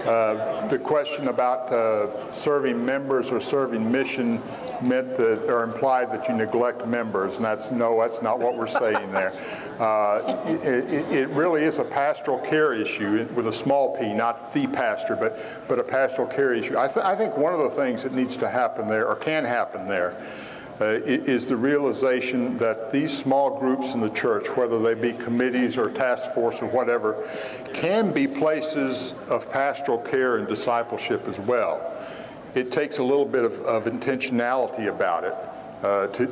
The question about serving members or serving mission meant that, or implied that you neglect members, and that's not what we're saying there. It really is a pastoral care issue with a small p, not the pastor, but a pastoral care issue. I think one of the things that needs to happen there, or can happen there, is the realization that these small groups in the church, whether they be committees or task force or whatever, can be places of pastoral care and discipleship as well. It takes a little bit of intentionality about it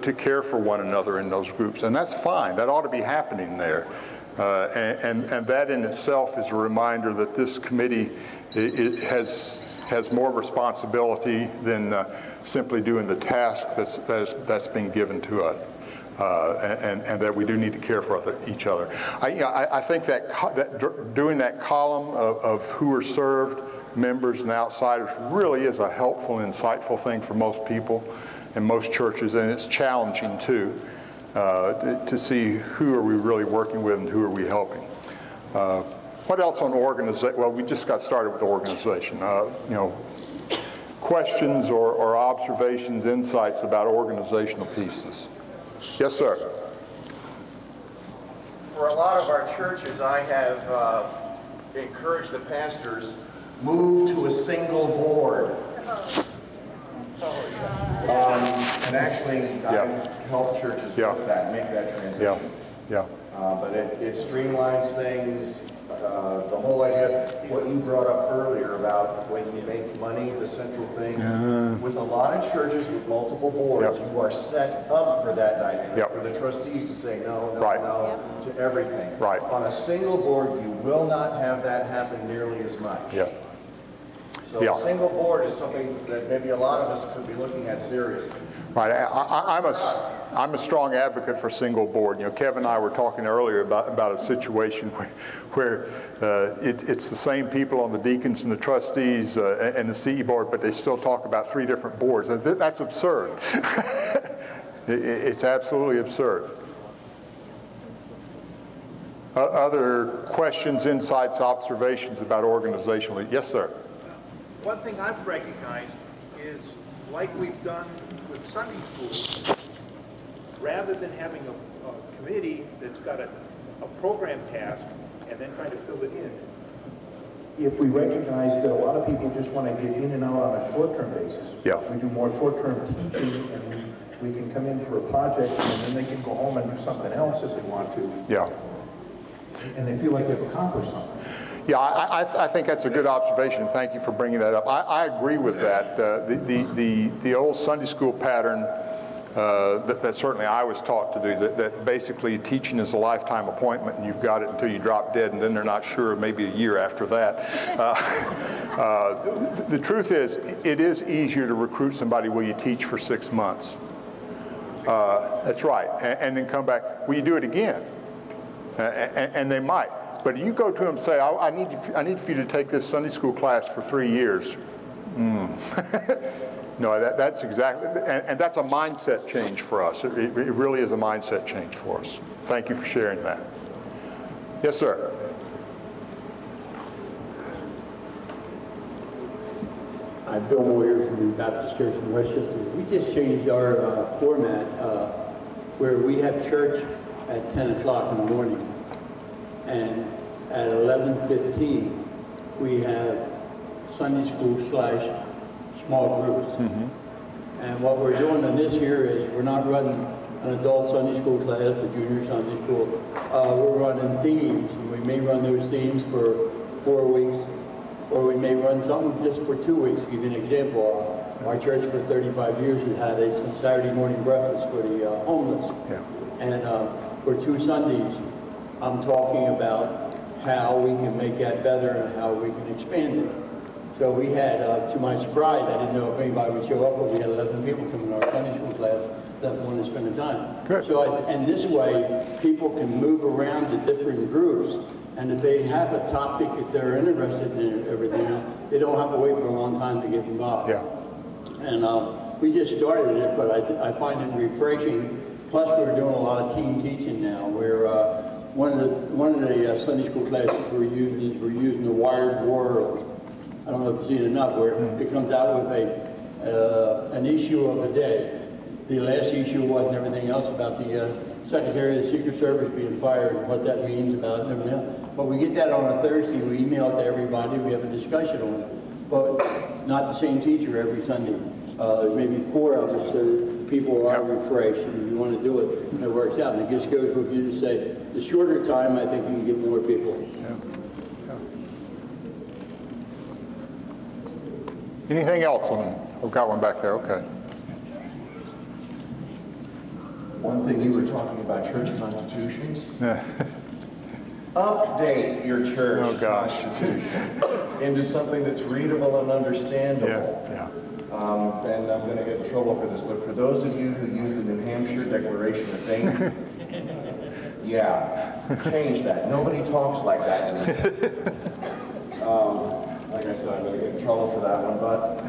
to care for one another in those groups, and that's fine. That ought to be happening there. And that in itself is a reminder that this committee has more responsibility than simply doing the task that's been given to us, and that we do need to care for each other. I think that doing that column of who are served, members and outsiders, really is a helpful and insightful thing for most people in most churches, and it's challenging too to see who are we really working with and who are we helping. What else on organization? Well, we just got started with organization. Questions or observations, insights about organizational pieces. Yes, sir. For a lot of our churches, I have encouraged the pastors, move to a single board. And actually, I've helped churches with that, make that transition. But it streamlines things. The whole idea, what you brought up earlier about when you make money, the central thing. With a lot of churches with multiple boards, you are set up for that dynamic, for the trustees to say no to everything. On a single board, you will not have that happen nearly as much. So a single board is something that maybe a lot of us could be looking at seriously. I'm a strong advocate for single board. Kevin and I were talking earlier about a situation where it's the same people on the deacons and the trustees and the CE board, but they still talk about 3 different boards. That's absurd. It's absolutely absurd. Other questions, insights, observations about organizational? Yes, sir. One thing I've recognized is, like we've done with Sunday school, rather than having a committee that's got a program task and then trying to fill it in, if we recognize that a lot of people just want to get in and out on a short-term basis, we do more short-term teaching, and we can come in for a project and then they can go home and do something else if they want to. And they feel like they've accomplished something. I think that's a good observation. Thank you for bringing that up. I agree with that. The old Sunday school pattern that certainly I was taught to do, that basically teaching is a lifetime appointment and you've got it until you drop dead, and then they're not sure maybe a year after that. The truth is, it is easier to recruit somebody will you teach for 6 months. That's right. And then come back, will you do it again? And they might. But you go to them and say, I need for you to take this Sunday school class for 3 years. No, that's exactly, and that's a mindset change for us. It really is a mindset change for us. Thank you for sharing that. Yes, sir. I'm Bill Moyer from the Baptist Church in Westchester. We just changed our format where we have church at 10 o'clock in the morning. And at 11:15, we have Sunday school / small groups. And what we're doing in this year is we're not running an adult Sunday school class, a junior Sunday school. We're running themes. And we may run those themes for 4 weeks, or we may run some just for 2 weeks. To give you an example, our church for 35 years has had a Saturday morning breakfast for the homeless. And for 2 Sundays, I'm talking about how we can make that better and how we can expand it. So we had, to my surprise, I didn't know if anybody would show up, but we had 11 people come in our Sunday school class that wanted to spend the time. Good. So, and this way, people can move around to different groups, and if they have a topic that they're interested in and everything, they don't have to wait for a long time to get involved. And we just started it, but I find it refreshing. Plus, we're doing a lot of team teaching now, where one of the Sunday school classes we're using is the Wired World. I don't know if you've seen it enough, where it comes out with an issue of the day. The last issue was and everything else about the Secretary of the Secret Service being fired and what that means about it and everything else. But we get that on a Thursday, we email it to everybody, we have a discussion on it. But not the same teacher every Sunday. Maybe 4 of us, so people are refreshed, and you want to do it, and it works out. And it just goes with you to say, the shorter time, I think you can get more people. Anything else on? We've got one back there. Okay. One thing you were talking about church constitutions. Yeah. Update your church Oh, gosh. constitution into something that's readable and understandable. Yeah. And I'm going to get in trouble for this, but for those of you who use the New Hampshire Declaration of Faith, yeah, change that. Nobody talks like that anymore. Like I said, I'm going to get in trouble for that one, but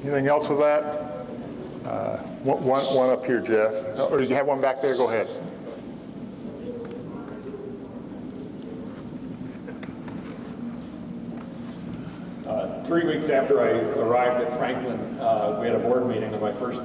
Anything else with that? One up here, Jeff. Or did you have one back there? Go ahead. Three weeks after I arrived at Franklin, we had a board meeting on my first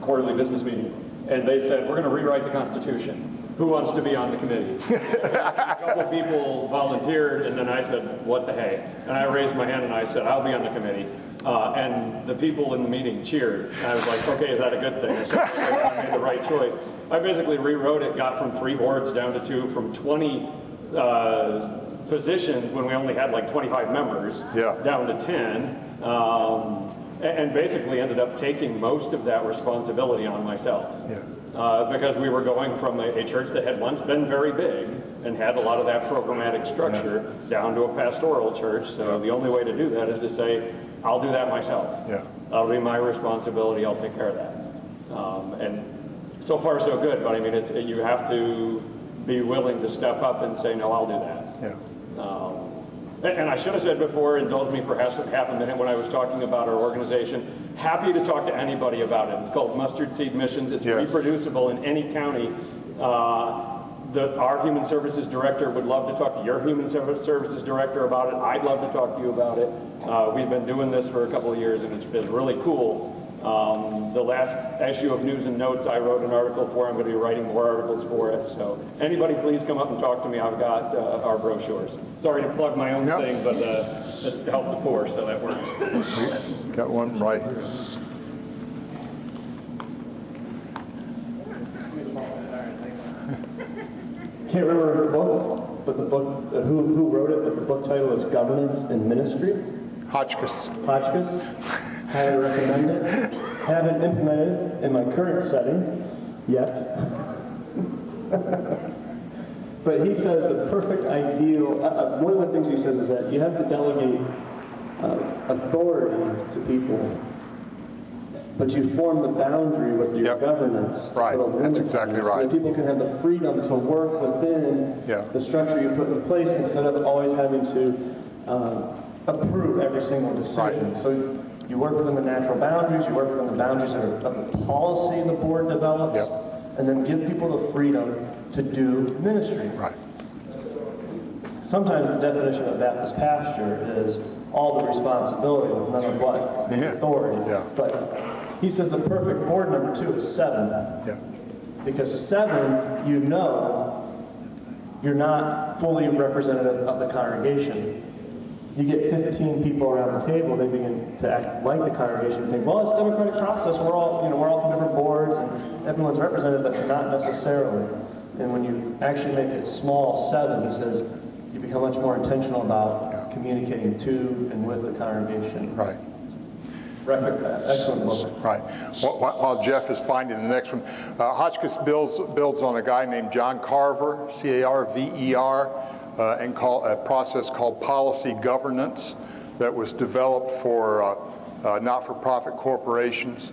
quarterly business meeting, and they said, we're going to rewrite the Constitution. Who wants to be on the committee? A couple people volunteered, and then I said, what the hey? And I raised my hand and I said, I'll be on the committee. And the people in the meeting cheered. And I was like, okay, is that a good thing? So I made the right choice. I basically rewrote it, got from 3 boards down to 2, from 20 positions when we only had like 25 members, down to 10. And basically ended up taking most of that responsibility on myself. Because we were going from a church that had once been very big and had a lot of that programmatic structure down to a pastoral church. So the only way to do that is to say, I'll do that myself. That'll be my responsibility. I'll take care of that. And so far so good, but I mean, you have to be willing to step up and say, no, I'll do that. And I should have said before, indulge me for half a minute when I was talking about our organization. Happy to talk to anybody about it. It's called Mustard Seed Missions. It's reproducible in any county. Our Human Services Director would love to talk to your Human Services Director about it. I'd love to talk to you about it. We've been doing this for a couple of years, and it's been really cool. The last issue of News and Notes, I wrote an article for. I'm going to be writing more articles for it. So anybody, please come up and talk to me. I've got our brochures. Sorry to plug my own thing, but it's to help the poor, so that works. Got one right here. Can't remember the book, but the book, who wrote it, but the book title is Governance and Ministry. Hotchkiss. Hotchkiss. Highly recommend it. Haven't implemented it in my current setting yet. But he says the perfect ideal, one of the things he says is that you have to delegate authority to people, but you form the boundary with your governance. Right, that's exactly right. So that people can have the freedom to work within the structure you put in place instead of always having to approve every single decision. So you work within the natural boundaries, you work within the boundaries of the policy the board develops, and then give people the freedom to do ministry. Right. Sometimes the definition of Baptist pasture is all the responsibility with none of what? The authority. But he says the perfect board number 2 is 7. Because 7, you know, you're not fully representative of the congregation. You get 15 people around the table, they begin to act like the congregation and think, well, it's a democratic process, we're all from different boards and everyone's represented, but not necessarily. And when you actually make it small 7, he says, you become much more intentional about communicating to and with the congregation. Right. Excellent book. Right. While Jeff is finding the next one, Hotchkiss builds on a guy named John Carver, C-A-R-V-E-R, and a process called policy governance that was developed for not-for-profit corporations.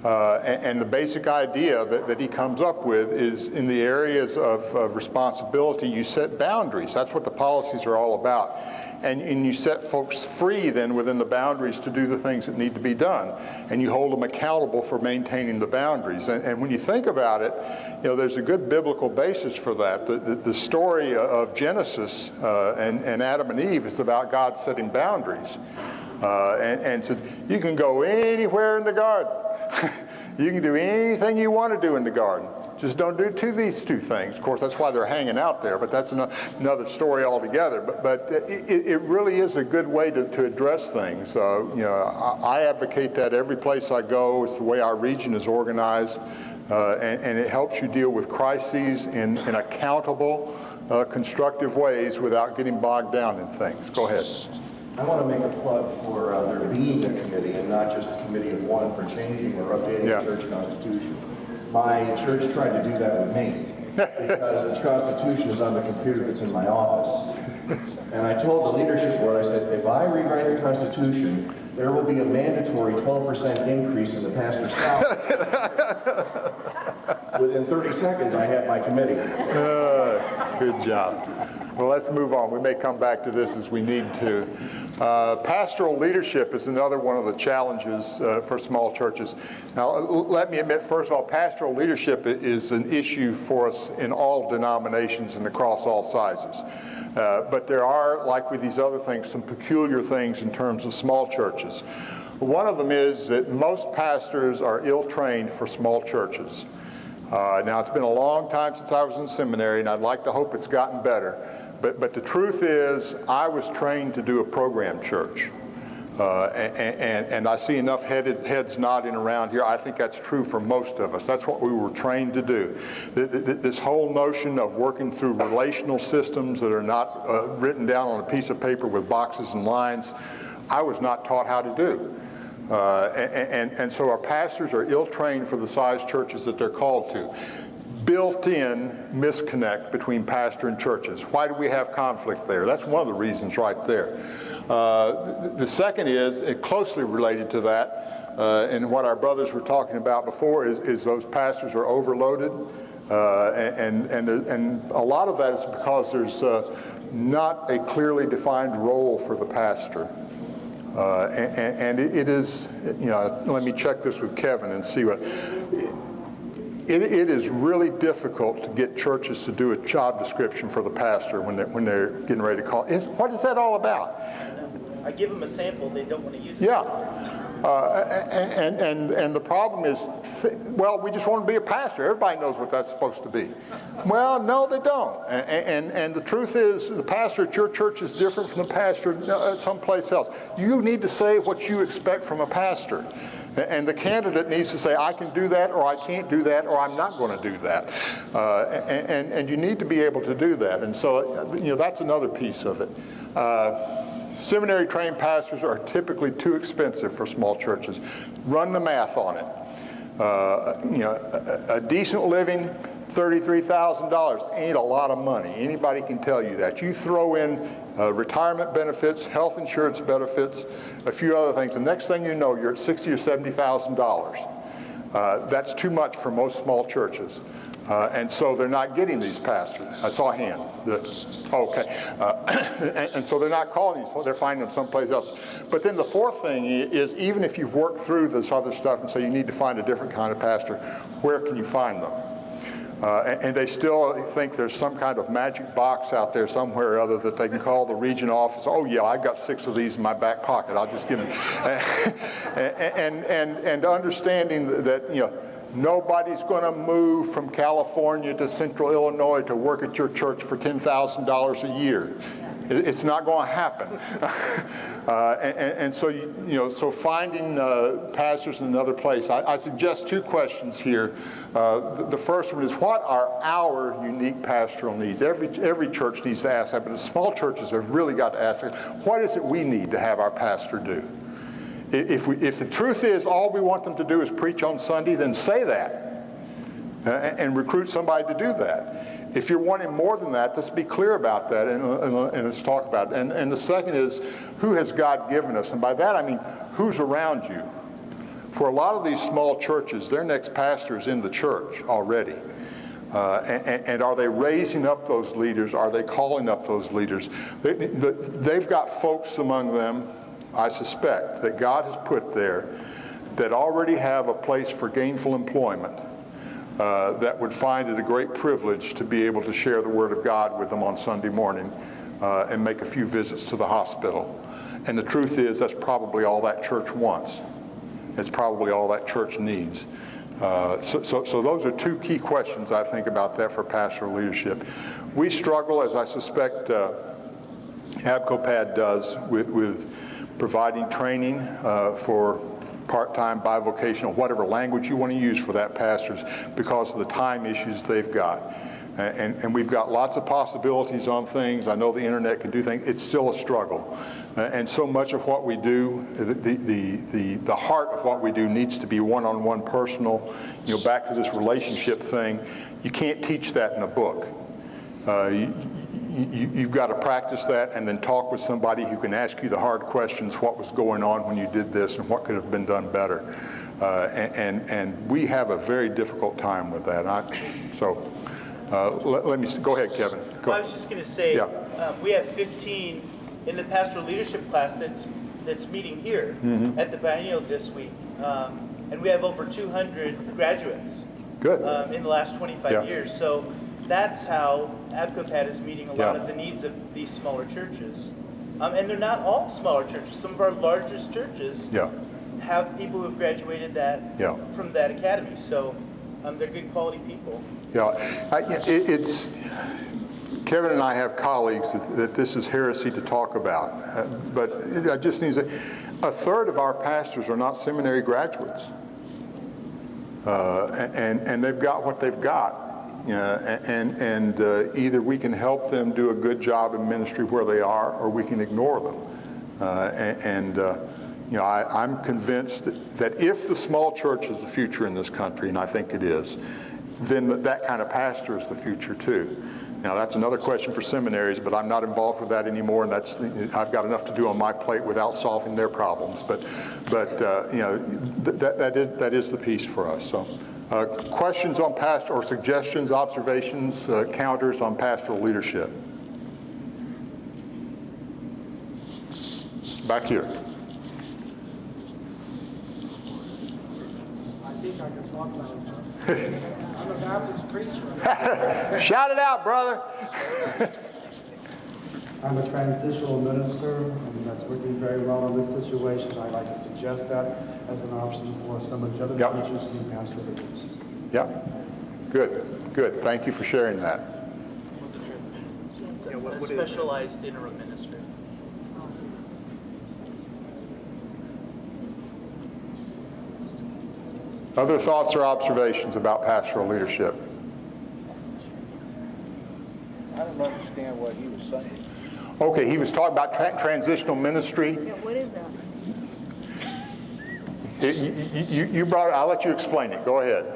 And the basic idea that he comes up with is in the areas of responsibility, you set boundaries. That's what the policies are all about. And you set folks free then within the boundaries to do the things that need to be done. And you hold them accountable for maintaining the boundaries. And when you think about it, there's a good biblical basis for that. The story of Genesis and Adam and Eve is about God setting boundaries. And so you can go anywhere in the garden. You can do anything you want to do in the garden. Just don't do these two things. Of course, that's why they're hanging out there, but that's another story altogether. But it really is a good way to address things. I advocate that every place I go. It's the way our region is organized, and it helps you deal with crises in accountable, constructive ways without getting bogged down in things. Go ahead. I want to make a plug for there being a committee and not just a committee of one for changing or updating the church constitution. My church tried to do that with me because the Constitution is on the computer that's in my office. And I told the leadership board, I said, if I rewrite the Constitution, there will be a mandatory 12% increase in the pastor's salary. Within 30 seconds, I had my committee. Good job. Well, let's move on. We may come back to this as we need to. Pastoral leadership is another one of the challenges for small churches. Now, let me admit, first of all, pastoral leadership is an issue for us in all denominations and across all sizes. But there are, like with these other things, some peculiar things in terms of small churches. One of them is that most pastors are ill-trained for small churches. Now, it's been a long time since I was in seminary, and I'd like to hope it's gotten better. But the truth is, I was trained to do a program church. And I see enough heads nodding around here. I think that's true for most of us. That's what we were trained to do. This whole notion of working through relational systems that are not written down on a piece of paper with boxes and lines, I was not taught how to do. And so our pastors are ill-trained for the size churches that they're called to. Built-in misconnect between pastor and churches. Why do we have conflict there? That's one of the reasons right there. The second is, closely related to that, and what our brothers were talking about before, is those pastors are overloaded. And a lot of that is because there's not a clearly defined role for the pastor. And it is, let me check this with Kevin and see what. It is really difficult to get churches to do a job description for the pastor when they're getting ready to call. What is that all about? I give them a sample, they don't want to use it. Yeah. And the problem is, well, we just want to be a pastor. Everybody knows what that's supposed to be. Well, no, they don't. And the truth is, the pastor at your church is different from the pastor at someplace else. You need to say what you expect from a pastor. And the candidate needs to say, I can do that, or I can't do that, or I'm not going to do that. And you need to be able to do that. And so, that's another piece of it. Seminary-trained pastors are typically too expensive for small churches. Run the math on it. A decent living, $33,000 ain't a lot of money. Anybody can tell you that. You throw in retirement benefits, health insurance benefits, a few other things. The next thing you know, you're at $60,000 or $70,000. That's too much for most small churches. And so they're not getting these pastors. I saw a hand. Okay. And so they're not calling these, they're finding them someplace else. But then the fourth thing is, even if you've worked through this other stuff and say you need to find a different kind of pastor, where can you find them? And they still think there's some kind of magic box out there somewhere or other that they can call the region office. Oh yeah, I've got 6 of these in my back pocket. I'll just give them. And understanding that nobody's going to move from California to Central Illinois to work at your church for $10,000 a year. It's not going to happen. And so, so finding pastors in another place, I suggest 2 questions here. The first one is, what are our unique pastoral needs? Every church needs to ask that, but the small churches have really got to ask, what is it we need to have our pastor do? If the truth is all we want them to do is preach on Sunday, then say that and recruit somebody to do that. If you're wanting more than that, let's be clear about that and let's talk about it. And the second is, who has God given us? And by that I mean, who's around you? For a lot of these small churches, their next pastor is in the church already. And are they raising up those leaders? Are they calling up those leaders? They've got folks among them, I suspect, that God has put there that already have a place for gainful employment, that would find it a great privilege to be able to share the Word of God with them on Sunday morning and make a few visits to the hospital. And the truth is, that's probably all that church wants. It's probably all that church needs. So those are two key questions, I think, about that for pastoral leadership. We struggle, as I suspect ABCOPAD does, with providing training for part-time, bivocational, whatever language you want to use for that pastors, because of the time issues they've got. And we've got lots of possibilities on things. I know the internet can do things. It's still a struggle. And so much of what we do, the heart of what we do needs to be one-on-one personal. You know, back to this relationship thing, you can't teach that in a book. You've got to practice that and then talk with somebody who can ask you the hard questions, what was going on when you did this and what could have been done better. And we have a very difficult time with that. Let me, go ahead, Kevin. Go. I was just going to say, Yeah. We have 15 in the pastoral leadership class that's meeting here at the biennial this week. And we have over 200 graduates. Good. In the last 25 years. So that's how ABCOPAD is meeting a lot of the needs of these smaller churches. And they're not all smaller churches. Some of our largest churches have people who have graduated from that academy. So they're good quality people. It's Kevin and I have colleagues that this is heresy to talk about, but I just need to say, a third of our pastors are not seminary graduates, and they've got what they've got. And either we can help them do a good job in ministry where they are, or we can ignore them. I'm convinced that if the small church is the future in this country, and I think it is, then that kind of pastor is the future too. Now that's another question for seminaries, but I'm not involved with that anymore, and I've got enough to do on my plate without solving their problems. But that is the piece for us. So. Questions on or suggestions, observations, counters on pastoral leadership? Back here. I think I can talk about it. I'm a Baptist preacher. Shout it out, brother. I'm a transitional minister, and that's working very well in this situation. I'd like to suggest that as an option for some of the other preachers and pastor leaders. Yeah, good. Thank you for sharing that. A specialized interim minister. Other thoughts or observations about pastoral leadership? I don't understand what he was saying. Okay, he was talking about transitional ministry. Yeah, what is that? You brought it. I'll let you explain it. Go ahead.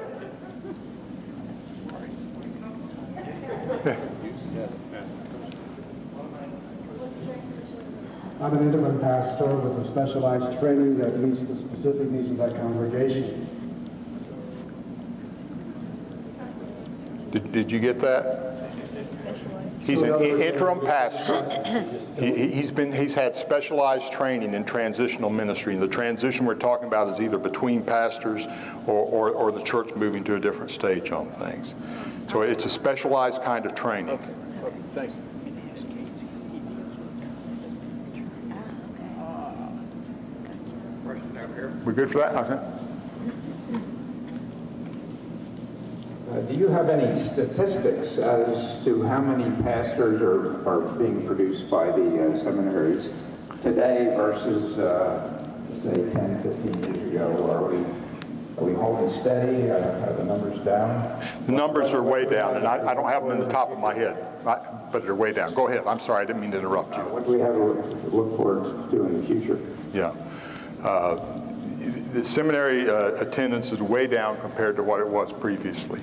I'm an interim pastor with a specialized training that meets the specific needs of that congregation. Did you get that? He's an interim pastor. He's had specialized training in transitional ministry. And the transition we're talking about is either between pastors or the church moving to a different stage on things. So it's a specialized kind of training. Okay, thanks. We good for that? Okay. Do you have any statistics as to how many pastors are being produced by the seminaries today versus, say, 10, 15 years ago? Are we holding steady? Are the numbers down? The numbers are way down, and I don't have them in the top of my head, but they're way down. Go ahead. I'm sorry. I didn't mean to interrupt you. What do we have to look forward to in the future? Yeah. The seminary attendance is way down compared to what it was previously.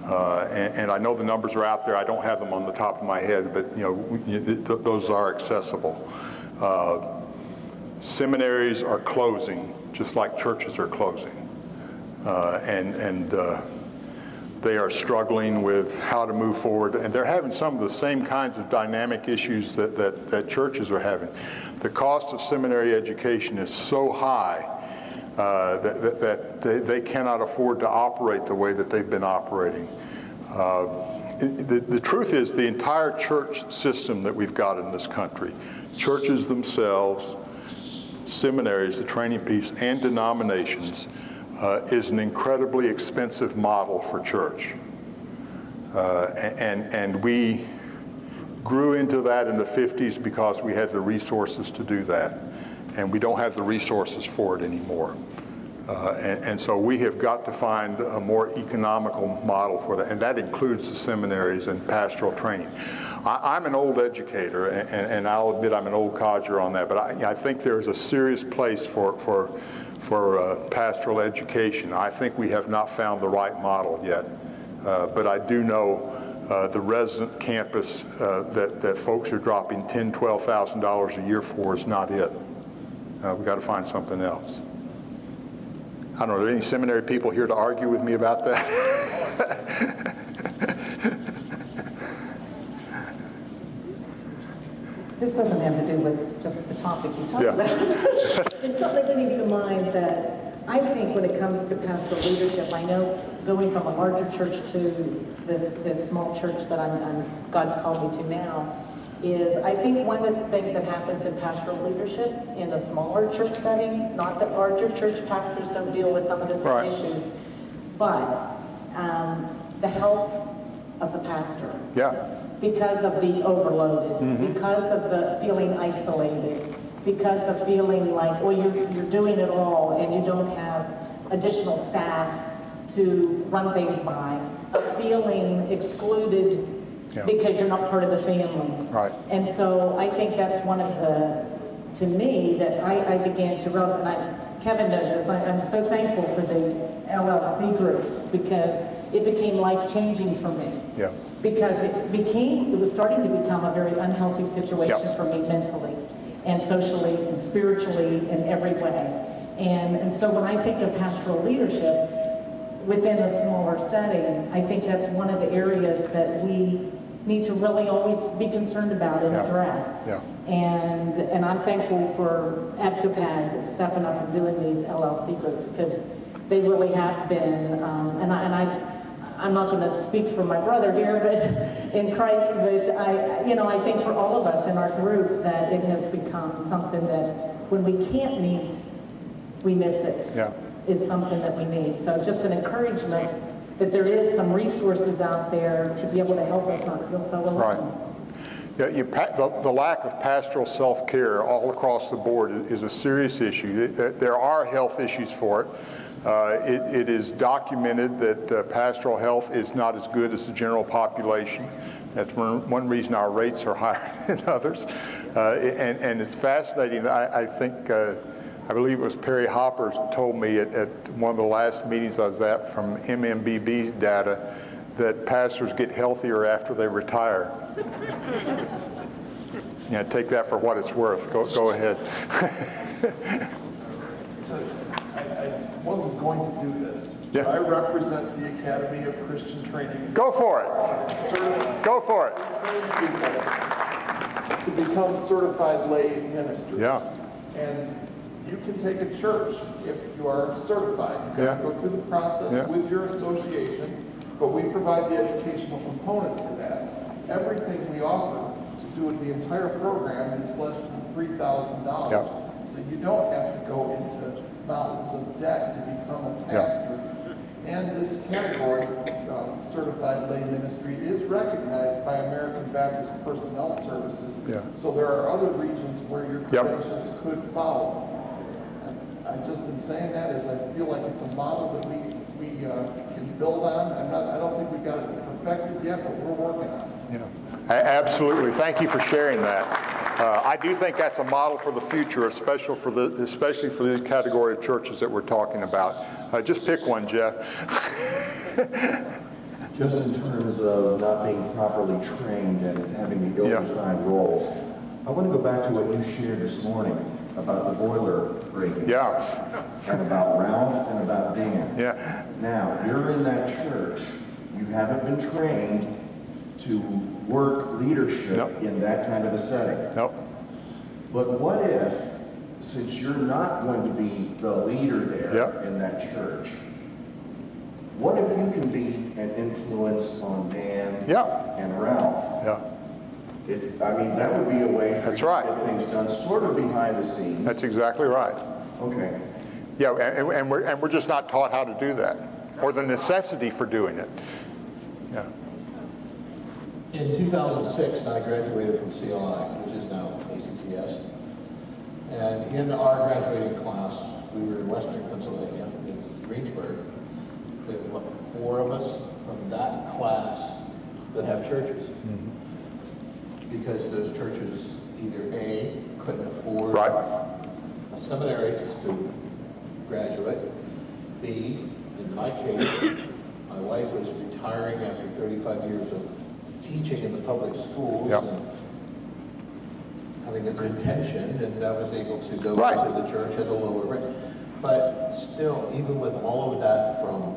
And I know the numbers are out there. I don't have them on the top of my head, but those are accessible. Seminaries are closing just like churches are closing. They are struggling with how to move forward, and they're having some of the same kinds of dynamic issues that churches are having. The cost of seminary education is so high that they cannot afford to operate the way that they've been operating. The truth is, the entire church system that we've got in this country, churches themselves, seminaries, the training piece, and denominations, is an incredibly expensive model for church. And we grew into that in the 50s because we had the resources to do that. And we don't have the resources for it anymore. And so we have got to find a more economical model for that, and that includes the seminaries and pastoral training. I'm an old educator, and I'll admit I'm an old codger on that, but I think there's a serious place for pastoral education. I think we have not found the right model yet, but I do know the resident campus that folks are dropping $10,000, $12,000 a year for is not it. We've got to find something else. I don't know, are there any seminary people here to argue with me about that? This doesn't have to do with just the topic you talked about. It's something bringing to mind that I think when it comes to pastoral leadership, I know going from a larger church to this small church that God's called me to now, is I think one of the things that happens in pastoral leadership in the smaller church setting, not that larger church pastors don't deal with some of the same issues, but the health of the pastor. Yeah. Because of the overloaded, because of the feeling isolated, because of feeling like, well, you're doing it all and you don't have additional staff to run things by, of feeling excluded because you're not part of the family. Right. And so I think that's one of the, to me, that I began to realize, and Kevin knows this, I'm so thankful for the LLC groups because it became life-changing for me. Yeah. Because it was starting to become a very unhealthy situation for me mentally and socially and spiritually in every way. And so when I think of pastoral leadership within a smaller setting, I think that's one of the areas that we need to really always be concerned about and address. Yeah. And I'm thankful for ABCOPAD stepping up and doing these LLC groups because they really have been, I'm not going to speak for my brother here, but in Christ, but I think for all of us in our group that it has become something that when we can't meet, we miss it. Yeah. It's something that we need. So just an encouragement that there is some resources out there to be able to help us not feel so alone. Right. Yeah, the lack of pastoral self-care all across the board is a serious issue. There are health issues for it. It is documented that pastoral health is not as good as the general population. That's one reason our rates are higher than others. And it's fascinating. I think, I believe it was Perry Hopper told me at one of the last meetings I was at from MMBB data that pastors get healthier after they retire. Take that for what it's worth. Go ahead. I wasn't going to do this. Yeah. I represent the Academy of Christian Training. Go for it. Go for it. To become certified lay ministers. Yeah. And you can take a church if you are certified. You have to go through the process with your association, but we provide the educational component for that. Everything we offer to do the entire program is less than $3,000. So you don't have to go into mountains of debt to become a pastor. And this category, certified lay ministry, is recognized by American Baptist Personnel Services. So there are other regions where your credentials could follow. And just in saying that is I feel like it's a model that we can build on. I don't think we've got it perfected yet, but we're working on it. Absolutely. Thank you for sharing that. I do think that's a model for the future, especially for the category of churches that we're talking about. Just pick one, Jeff. Just in terms of not being properly trained and having the ill-defined roles, I want to go back to what you shared this morning. about the boiler breaking. Yeah, And about Ralph and about Dan. yeah, Now, you're in that church, you haven't been trained to work leadership Nope. in that kind of a setting. nope, But what if, since you're not going to be the leader there Yep. in that church, what if you can be an influence on Dan yeah, and Ralph? yeah. I mean, that would be a way for That's you right. to get things done, sort of behind the scenes. That's exactly right. Okay. Yeah, and we're just not taught how to do that, or the necessity for doing it. Yeah, In 2006, I graduated from CLI, which is now ACTS. And in our graduating class, we were in Western Pennsylvania, in Greensburg. There were 4 of us from that class that have churches. Because those churches either A, couldn't afford right, a seminary student, graduate. B, in my case, my wife was retiring after 35 years of teaching in the public schools Yep. and having a good pension, and I was able to go Right. to the church at a lower rate. But still, even with all of that from,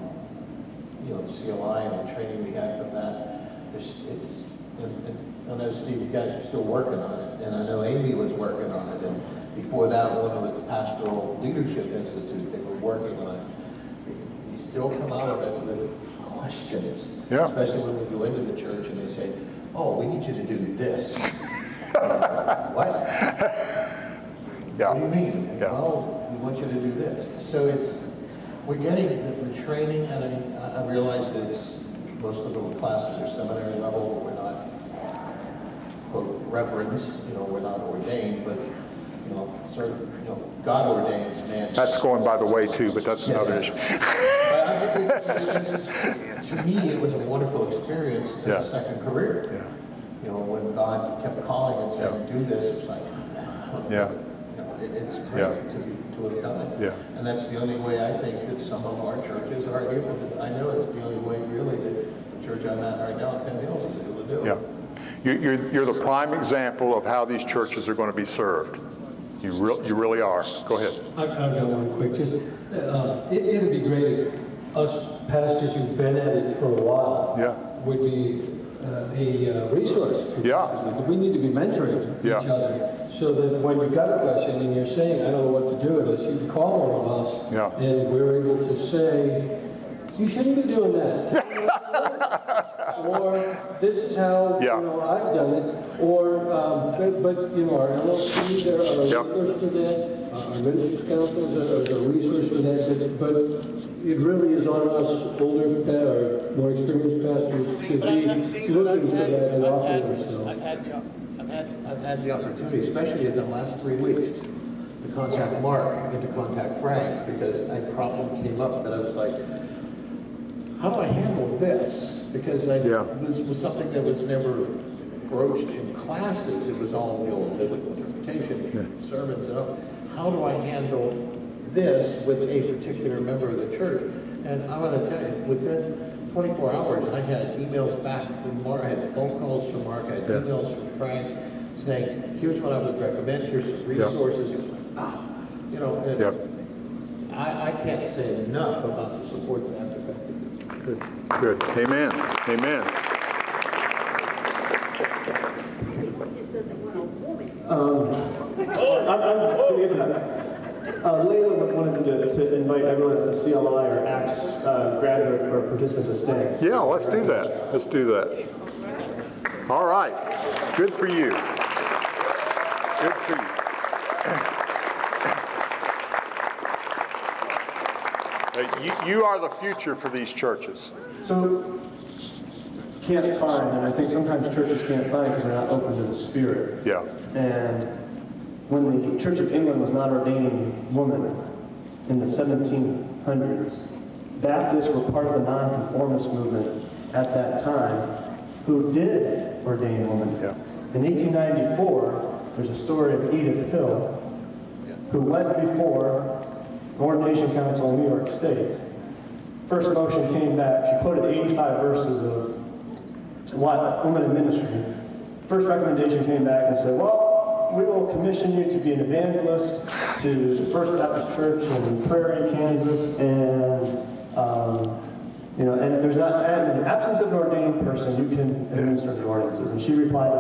the CLI and the training we had from that, and I know, Steve, you guys are still working on it, and I know Amy was working on it, and before that, when it was the Pastoral Leadership Institute, they were working on it. You still come out of it with questions, Yeah. especially when we go into the church and they say, "Oh, we need you to do this." What? yeah, What do you mean? Yeah. Well, we want you to do this. So we're getting the training, and I realize that most of the classes are seminary level, but we're not, quote, reverends, we're not ordained, but, sort of, God ordains man. that's going by the way too, but that's another issue. To me, it was a wonderful experience in Yeah. a second career. Yeah. When God kept calling and saying, do this, it's like, Yeah. it's great Yeah. to have done it. Yeah. And that's the only way I think that some of our churches are able to, I know it's the only way really that the church I'm at right now at Penn Hills is able to do it. Yeah. You're the prime example of how these churches are going to be served. You really are. Go ahead. I've got one quick. It'd be great if us pastors who've been at it for a while Yeah. would be a resource. For Yeah. pastors. We need to be mentoring Yeah. each other so that when you've got a question and you're saying, I don't know what to do with this, you can call one of us Yeah. and we're able to say, you shouldn't be doing that. Or this is how Yeah. I've done it. Or but our LLC, there are a resource for that. Our ministers' councils are a resource for that. But it really is on us older or more experienced pastors to be looking for that and offering ourselves. I've had the opportunity, especially in the last 3 weeks, to contact Mark and to contact Frank, because a problem came up that I was like, how do I handle this? Because this was something that was never broached in classes. It was all, biblical interpretation, sermons, and all. How do I handle this with a particular member of the church? And I'm going to tell you, within 24 hours, I had emails back from Mark, I had phone calls from Mark, I had emails from Frank saying, here's what I would recommend, here's some resources. I can't say enough about the support that I've Good. Good. Amen. Amen. Layla wanted to invite everyone that's a CLI or ACTS graduate or participant to stay. Yeah, let's do that. Let's do that. All right. Good for you. Good for you. You are the future for these churches. So, can't find, and I think sometimes churches can't find because they're not open to the Spirit. Yeah. And when the Church of England was not ordaining women in the 1700s, Baptists were part of the nonconformist movement at that time who did ordain women. Yeah. In 1894, there's a story of Edith Hill, who went before the Ordination Council in New York State. First motion came back, she quoted 85 verses of women in ministry. First recommendation came back and said, well, we will commission you to be an evangelist to the First Baptist Church in Prairie, Kansas, and and if there's not, and in the absence of an ordained person, you can administer the ordinances. And she replied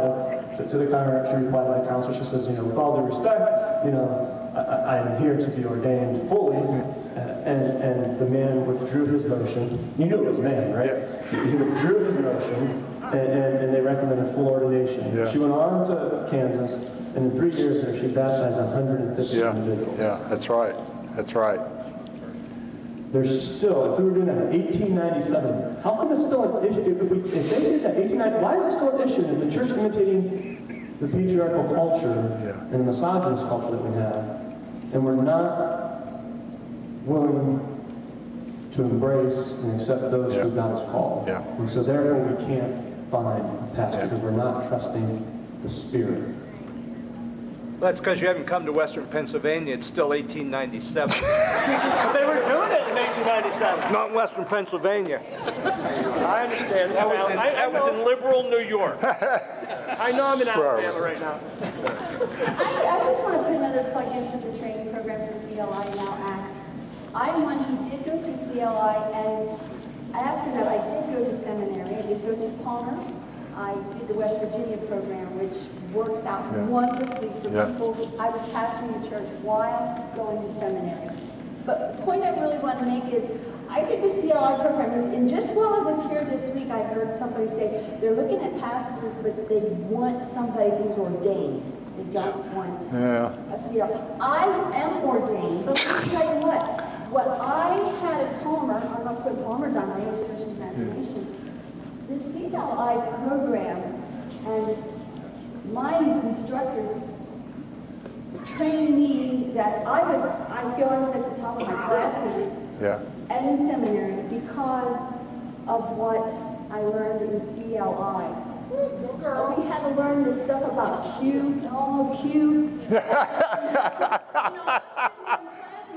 to the congregation, she replied to the council, she says, with all due respect, I am here to be ordained fully. And the man withdrew his motion. You knew it was a man, right? Yeah. He withdrew his motion, and they recommended full ordination. Yeah. She went on to Kansas, and in 3 years there, she baptized 150 individuals. Yeah, that's right. That's right. There's still, if we were doing that in 1897, how come it's still an issue? If they did that in 1890, why is it still an issue? Is the church imitating the patriarchal culture and the misogynist culture that we have, and we're not willing to embrace and accept those who God has called. Yeah. And so therefore we can't find a pastor because we're not trusting the Spirit. Well, that's because you haven't come to Western Pennsylvania. It's still 1897. But they were doing it in 1897. Not Western Pennsylvania. I understand. That was in liberal New York. I know I'm in Alabama right now. I just want to put another plug in for the training program for CLI now ACTS. I'm one who did go through CLI, and after that I did go to seminary. I did go to Palmer. I did the West Virginia program, which works out wonderfully for people. I was pastoring the church while going to seminary. But the point I really want to make is, I did the CLI program, and just while I was here this week, I heard somebody say they're looking at pastors, but they want somebody who's ordained. They don't want a CLI. I am ordained, but let me tell you what I had at Palmer, I'm going to put Palmer down, my research and imagination. The CLI program and my instructors trained me that I feel I was at the top of my classes and in seminary because of what I learned in CLI. We had to learn this stuff about Q, Q.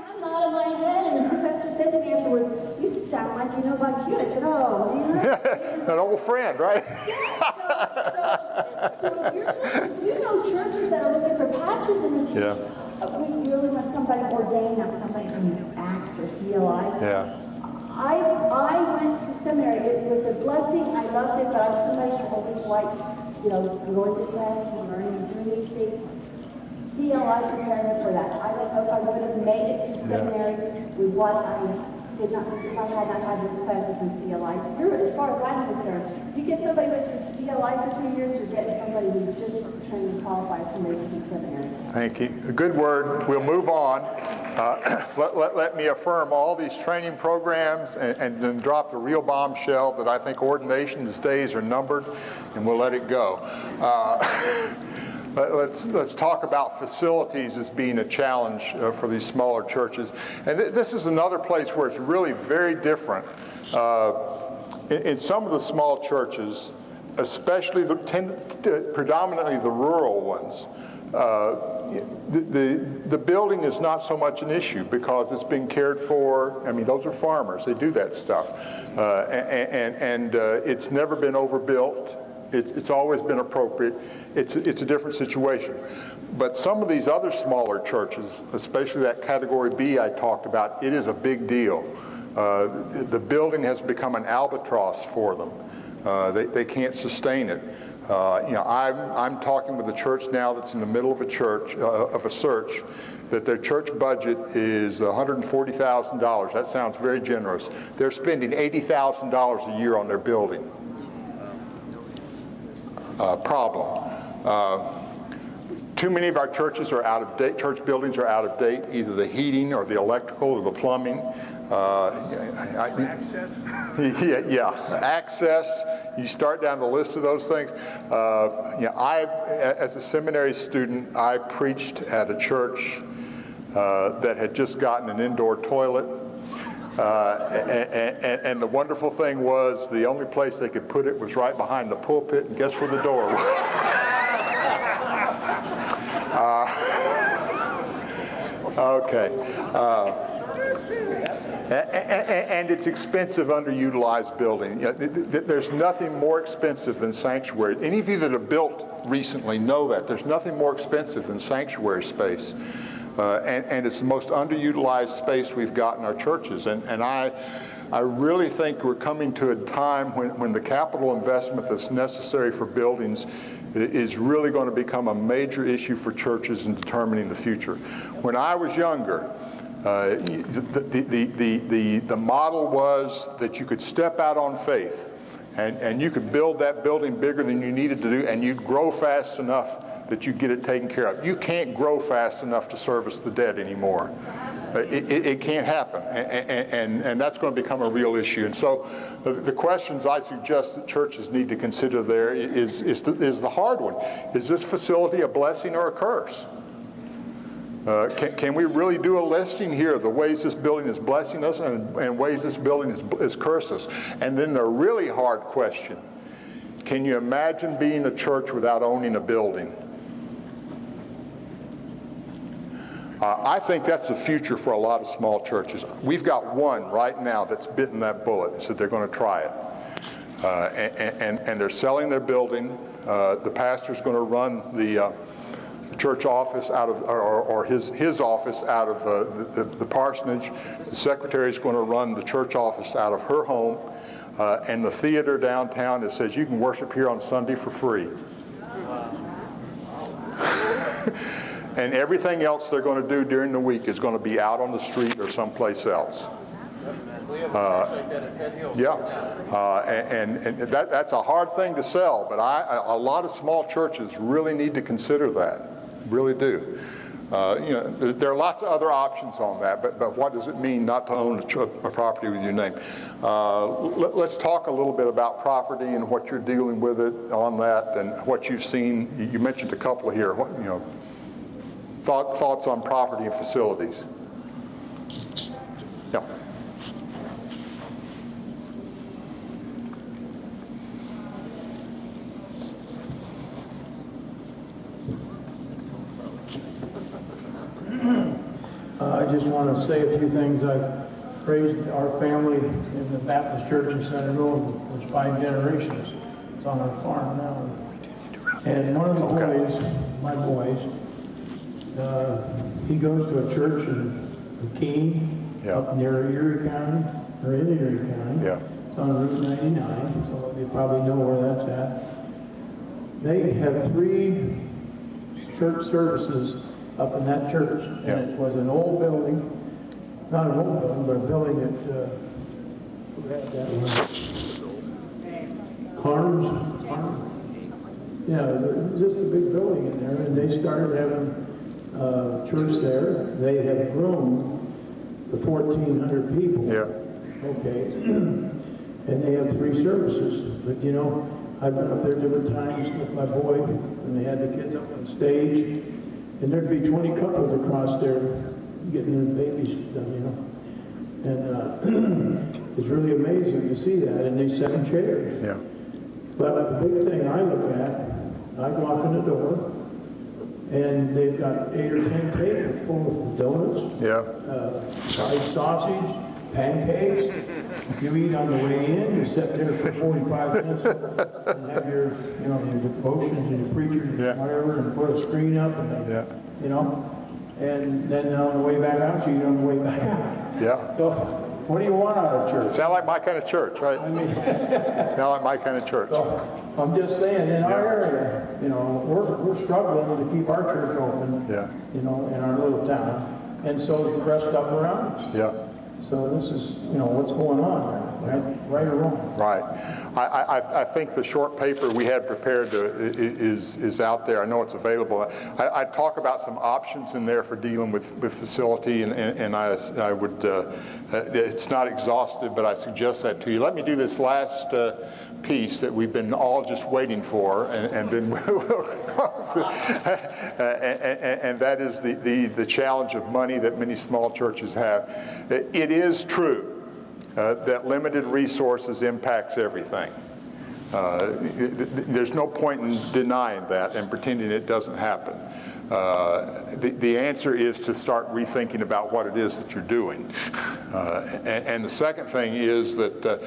I'm nodding my head, and the professor said to me afterwards, "You sound like you know about Q." I said, "Oh, you know." An old friend, right? So if you know churches that are looking for pastors in this city, we really want somebody ordained, not somebody from ACTS or CLI. Yeah. I went to seminary. It was a blessing. I loved it, but I'm somebody who always liked, going to classes and learning and doing these things. CLI prepared me for that. I don't know if I would have made it to seminary with what I did not, if I had not had those classes in CLI. So as far as I'm concerned, you get somebody with CLI for 2 years, you're getting somebody who's just trained and qualified, somebody to do seminary. Thank you. A good word. We'll move on. Let me affirm all these training programs and then drop the real bombshell that I think ordination's days are numbered, and we'll let it go. Let's talk about facilities as being a challenge for these smaller churches. And this is another place where it's really very different. In some of the small churches, especially predominantly the rural ones, the building is not so much an issue because it's being cared for. I mean, those are farmers. They do that stuff. And it's never been overbuilt. It's always been appropriate. It's a different situation. But some of these other smaller churches, especially that category B I talked about, it is a big deal. The building has become an albatross for them. They can't sustain it. I'm talking with a church now that's in the middle of a search, that their church budget is $140,000. That sounds very generous. They're spending $80,000 a year on their building. Problem. Too many of our churches are out of date. Church buildings are out of date, either the heating or the electrical or the plumbing. Access. You start down the list of those things. As a seminary student, I preached at a church that had just gotten an indoor toilet. And the wonderful thing was the only place they could put it was right behind the pulpit, and guess where the door was? Okay. And it's expensive, underutilized building. There's nothing more expensive than sanctuary. Any of you that have built recently know that. There's nothing more expensive than sanctuary space. And it's the most underutilized space we've got in our churches. And I really think we're coming to a time when the capital investment that's necessary for buildings is really going to become a major issue for churches in determining the future. When I was younger, the model was that you could step out on faith and you could build that building bigger than you needed to do, and you'd grow fast enough that you get it taken care of. You can't grow fast enough to service the dead anymore. It can't happen, and that's going to become a real issue. And so the questions I suggest that churches need to consider there is the hard one. Is this facility a blessing or a curse? Can we really do a listing here of the ways this building is blessing us and ways this building is cursing us? And then the really hard question, can you imagine being a church without owning a building? I think that's the future for a lot of small churches. We've got one right now that's bitten that bullet and said they're going to try it. And they're selling their building. The pastor's going to run the church office out of, or his office out of the parsonage. The secretary is going to run the church office out of her home. And the theater downtown that says you can worship here on Sunday for free. And everything else they're going to do during the week is going to be out on the street or someplace else. And that's a hard thing to sell, but a lot of small churches really need to consider that, really do. There are lots of other options on that, but what does it mean not to own a property with your name? Let's talk a little bit about property and what you're dealing with it on that and what you've seen. You mentioned a couple here. Thoughts on property and facilities. Yeah. I just want to say a few things. I've raised our family in the Baptist Church in Centerville, which 5 generations. It's on our farm now. And one of the boys, my boys, he goes to a church in Keene, up near Erie County, or in Erie County. Yeah. It's on Route 99, so you probably know where that's at. They have 3 church services up in that church, and it was an old building, not an old building, but a building that, who had that one? Harms? Yeah, it was just a big building in there, and they started having church there. They have grown to 1,400 people. Yeah. Okay. And they have 3 services. But I've been up there different times with my boy when they had the kids up on stage. And there'd be 20 couples across there getting their babies done, And it's really amazing to see that. And they set in chairs. Yeah. But the big thing I look at, I walk in the door, and they've got 8 or 10 tables full of donuts, fried sausage, pancakes. You eat on the way in, you sit there for 45 minutes and have your, your devotions and your preachers and whatever, and put a screen up, and and then on the way back out, you eat on the way back out. Yeah. So, what do you want out of church? Sound like my kind of church, right? I mean, sound like my kind of church. So, I'm just saying, in our area, we're struggling to keep our church open, in our little town, and so is the rest up around us. Yeah. So this is, what's going on there, right or wrong. Right. I think the short paper we had prepared is out there. I know it's available. I talk about some options in there for dealing with facility, and I would, it's not exhaustive, but I suggest that to you. Let me do this last piece that we've been all just waiting for, and then and that is the challenge of money that many small churches have. It is true that limited resources impacts everything. There's no point in denying that and pretending it doesn't happen. The answer is to start rethinking about what it is that you're doing. And the second thing is that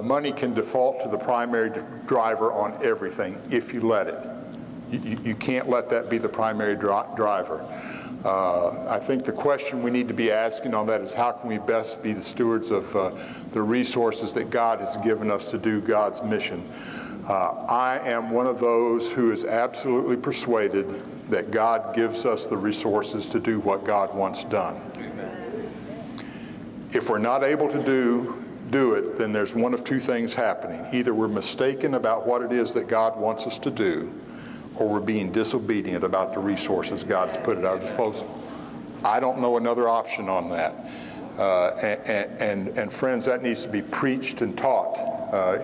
money can default to the primary driver on everything if you let it. You can't let that be the primary driver. I think the question we need to be asking on that is how can we best be the stewards of the resources that God has given us to do God's mission. I am one of those who is absolutely persuaded that God gives us the resources to do what God wants done. If we're not able to do it, then there's one of two things happening. Either we're mistaken about what it is that God wants us to do, or we're being disobedient about the resources God has put at our disposal. I don't know another option on that. And friends, that needs to be preached and taught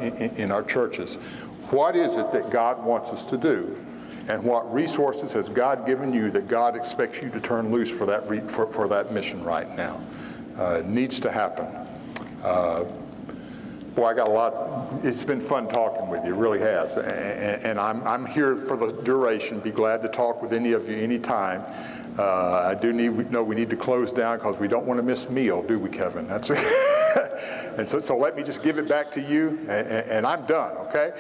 in our churches. What is it that God wants us to do? And what resources has God given you that God expects you to turn loose for that mission right now? It needs to happen. Boy, I got a lot. It's been fun talking with you, it really has. And I'm here for the duration. Be glad to talk with any of you anytime. I do know we need to close down because we don't want to miss meal, do we, Kevin? That's it. And so let me just give it back to you, and I'm done, okay?